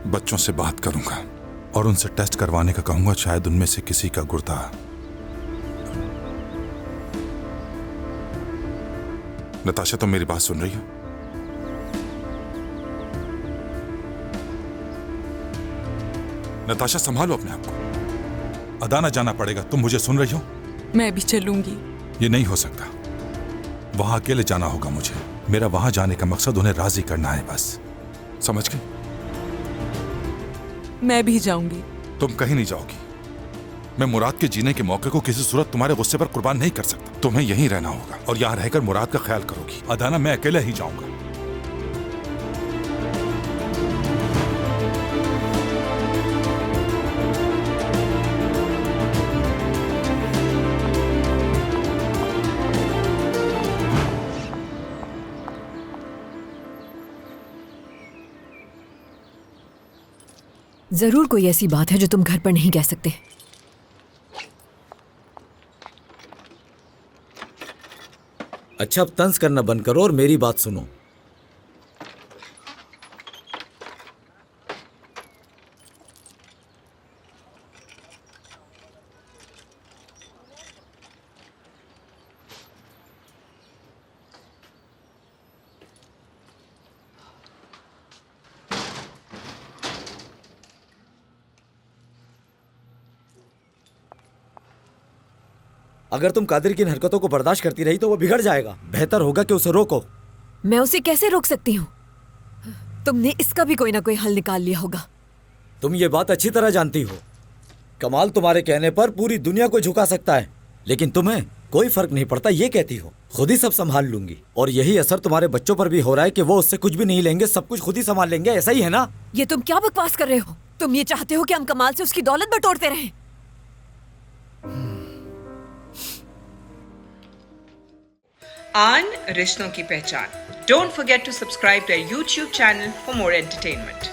बच्चों से बात करूंगा और उनसे टेस्ट करवाने का कहूंगा, शायद उनमें से किसी का गुर्दा। नताशा, तुम मेरी बात सुन रही हो? नताशा, संभालो अपने आप को। अदाना जाना पड़ेगा। तुम मुझे सुन रही हो? मैं भी चलूंगी। ये नहीं हो सकता। वहां अकेले जाना होगा मुझे। मेरा वहां जाने का मकसद उन्हें राजी करना है, बस। समझ गई? मैं भी जाऊंगी। तुम कहीं नहीं जाओगी। मैं मुराद के जीने के मौके को किसी सूरत तुम्हारे गुस्से पर कुर्बान नहीं कर सकता। तुम्हें यहीं रहना होगा और यहां रहकर मुराद का ख्याल करोगी। अदाना, मैं अकेले ही जाऊंगा। जरूर कोई ऐसी बात है जो तुम घर पर नहीं कह सकते। अच्छा, अब तंज करना बंद करो और मेरी बात सुनो। अगर तुम कादिर की इन हरकतों को बर्दाश्त करती रही तो वो बिगड़ जाएगा। बेहतर होगा कि उसे रोको। मैं उसे कैसे रोक सकती हूँ? तुमने इसका भी कोई ना कोई हल निकाल लिया होगा। तुम ये बात अच्छी तरह जानती हो। कमाल तुम्हारे कहने पर पूरी दुनिया को झुका सकता है, लेकिन तुम्हें कोई फर्क नहीं पड़ता ये कहती हो। खुद ही सब संभाल लूंगी। और यही असर तुम्हारे बच्चों पर भी हो रहा है कि वो उससे कुछ भी नहीं लेंगे, सब कुछ खुद ही संभाल लेंगे। ऐसा ही है ना? ये तुम क्या बकवास कर रहे हो? तुम ये चाहते हो कि हम कमाल से उसकी दौलत बटोरते रहें? आन रिश्तों की पहचान। Don't forget to subscribe to our YouTube channel for more entertainment.